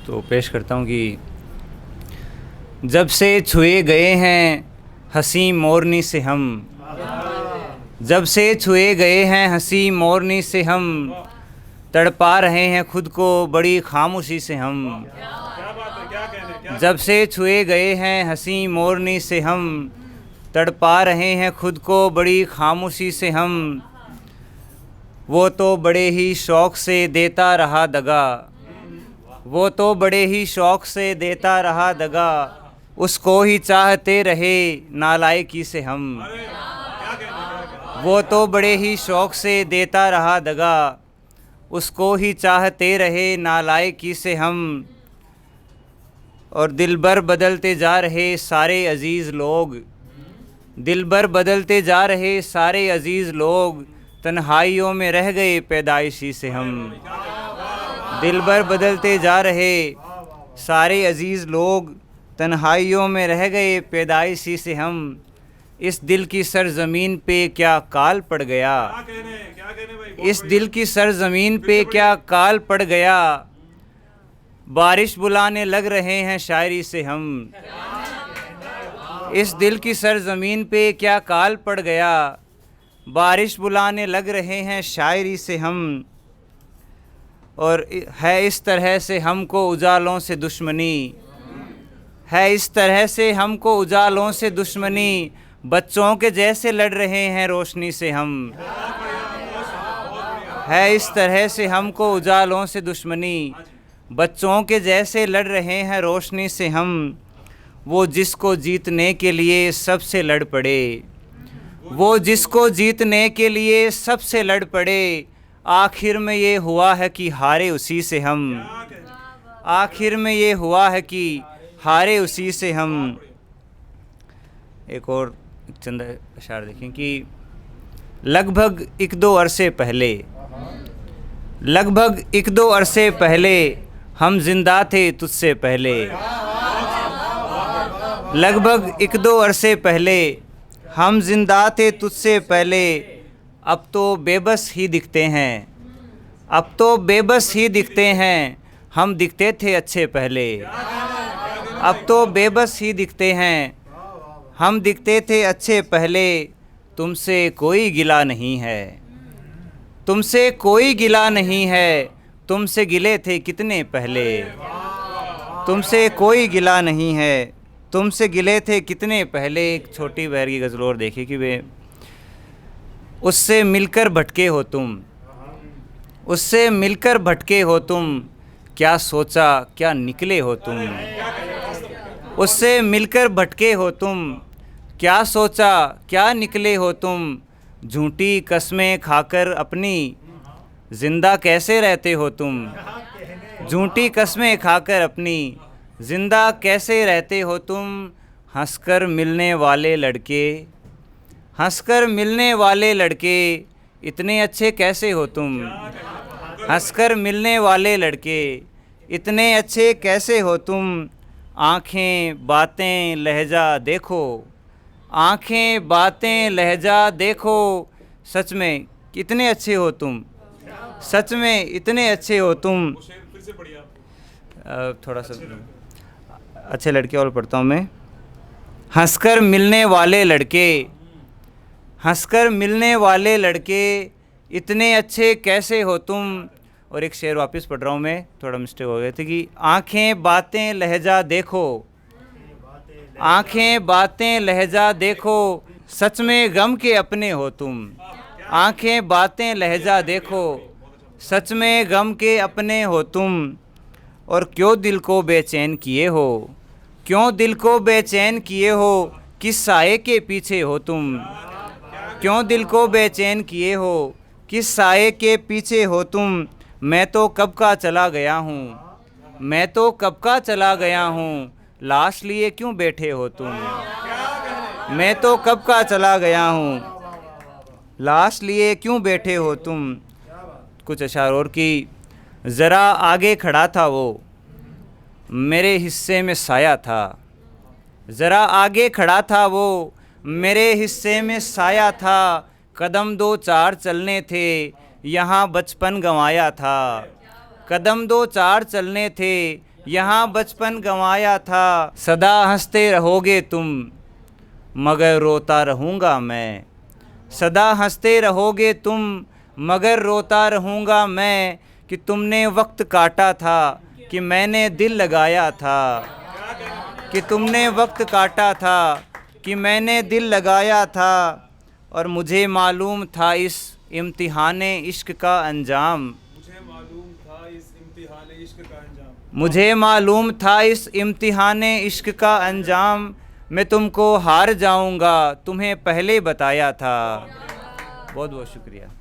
तो पेश करता हूँ कि जब से छुए गए हैं हंसी मोरनी से हम, जब से छुए गए हैं हंसी मोरनी से हम, तड़पा रहे हैं खुद को बड़ी खामोशी से हम। जब से छुए गए हैं हंसी मोरनी से हम, तड़पा रहे हैं खुद को बड़ी खामोशी से हम। वो तो बड़े ही शौक़ से देता रहा दगा, वो तो बड़े ही शौक़ से देता रहा दगा, उसको ही चाहते रहे नालायकी से हम। वो तो बड़े ही शौक़ से देता रहा दगा, उसको ही चाहते रहे नालायकी से हम। और दिलबर बदलते जा रहे सारे अज़ीज़ लोग, दिलबर बदलते जा रहे सारे अज़ीज़ लोग, तन्हाइयों में रह गए पैदाइशी से हम। दिलबर बदलते जा रहे सारे अज़ीज़ लोग, तन्हाइयों में रह गए पैदाइशी से हम। इस दिल की सरज़मीन पे क्या काल पड़ गया, इस दिल की सरज़मीन पे क्या काल पड़ गया, बारिश बुलाने लग रहे हैं शायरी से हम। इस दिल की सरज़मीन पे क्या काल पड़ गया, बारिश बुलाने लग रहे हैं शायरी से हम। और है इस तरह से हमको उजालों से दुश्मनी, है इस तरह से हमको उजालों से दुश्मनी, बच्चों के जैसे लड़ रहे हैं रोशनी से हम। है इस तरह से हमको उजालों से दुश्मनी, बच्चों के जैसे लड़ रहे हैं रोशनी से हम। वो जिसको जीतने के लिए सबसे लड़ पड़े, वो जिसको जीतने के लिए सबसे लड़ पड़े, आखिर में ये हुआ है कि हारे उसी से हम। आखिर में ये हुआ है कि हारे उसी से हम। एक और चंद अशार देखें कि लगभग एक दो अरसे पहले, लगभग एक दो अरसे पहले हम जिंदा थे तुझसे पहले। लगभग एक दो अरसे पहले हम जिंदा थे तुझसे पहले, अब तो बेबस ही दिखते हैं, अब तो बेबस ही दिखते हैं, हम दिखते थे अच्छे पहले। अब तो बेबस ही दिखते हैं, हम दिखते थे अच्छे पहले। तुमसे कोई गिला नहीं है, तुमसे कोई गिला नहीं है, तुमसे गिले थे कितने पहले। तुमसे कोई गिला नहीं है, तुमसे गिले थे कितने पहले। एक छोटी बहर की गज़ल और देखिए कि वे उससे मिलकर भटके हो तुम, उससे मिलकर भटके हो तुम, क्या सोचा क्या निकले हो तुम। उससे मिलकर भटके हो तुम, क्या सोचा क्या निकले हो तुम। झूठी कस्में खाकर अपनी ज़िंदा कैसे रहते हो तुम। झूठी कस्में खाकर अपनी ज़िंदा कैसे रहते हो तुम। हंसकर मिलने वाले लड़के, हंसकर मिलने वाले लड़के, इतने अच्छे कैसे हो तुम। हंसकर मिलने वाले लड़के, इतने अच्छे कैसे हो तुम। आँखें बातें लहजा देखो, आँखें बातें लहजा देखो, सच में कितने अच्छे हो तुम, सच में इतने अच्छे हो तुम। थोड़ा सा अच्छे लड़के और पढ़ता हूँ मैं। हंसकर मिलने वाले लड़के, हंसकर मिलने वाले लड़के, इतने अच्छे कैसे हो तुम। और एक शेर वापस पढ़ रहा हूँ मैं, थोड़ा मिस्टेक हो गया था कि आँखें बातें लहजा देखो, आँखें बातें लहजा देखो, सच में गम के अपने हो तुम। आँखें बातें लहजा देखो, सच में गम के अपने हो तुम। और क्यों दिल को बेचैन किए हो, क्यों दिल को बेचैन किए हो, किस साए के पीछे हो तुम। क्यों दिल को बेचैन किए हो, किस साए के पीछे हो तुम। मैं तो कब का चला गया हूँ, मैं तो कब का चला गया हूँ, लाश लिए क्यों बैठे हो तुम। मैं तो कब का चला गया हूँ, लाश लिए क्यों बैठे हो तुम। कुछ अशार और कि ज़रा आगे खड़ा था वो, मेरे हिस्से में साया था। ज़रा आगे खड़ा था वो, मेरे हिस्से में साया था। कदम दो चार चलने थे, यहाँ बचपन गंवाया था। कदम दो चार चलने थे, यहाँ बचपन गंवाया था। सदा हंसते रहोगे तुम, मगर रोता रहूँगा मैं। सदा हंसते रहोगे तुम, मगर रोता रहूँगा मैं। कि तुमने वक्त काटा था, कि मैंने दिल लगाया था। कि तुमने वक्त काटा था, कि मैंने दिल लगाया था। और मुझे मालूम था इस इम्तिहाने इश्क का अंजाम। मुझे मालूम था इस इम्तिहाने इश्क का अंजाम। मुझे मालूम था इस इम्तिहाने इश्क का अंजाम। मैं तुमको हार जाऊंगा, तुम्हें पहले बताया था। बहुत बहुत शुक्रिया।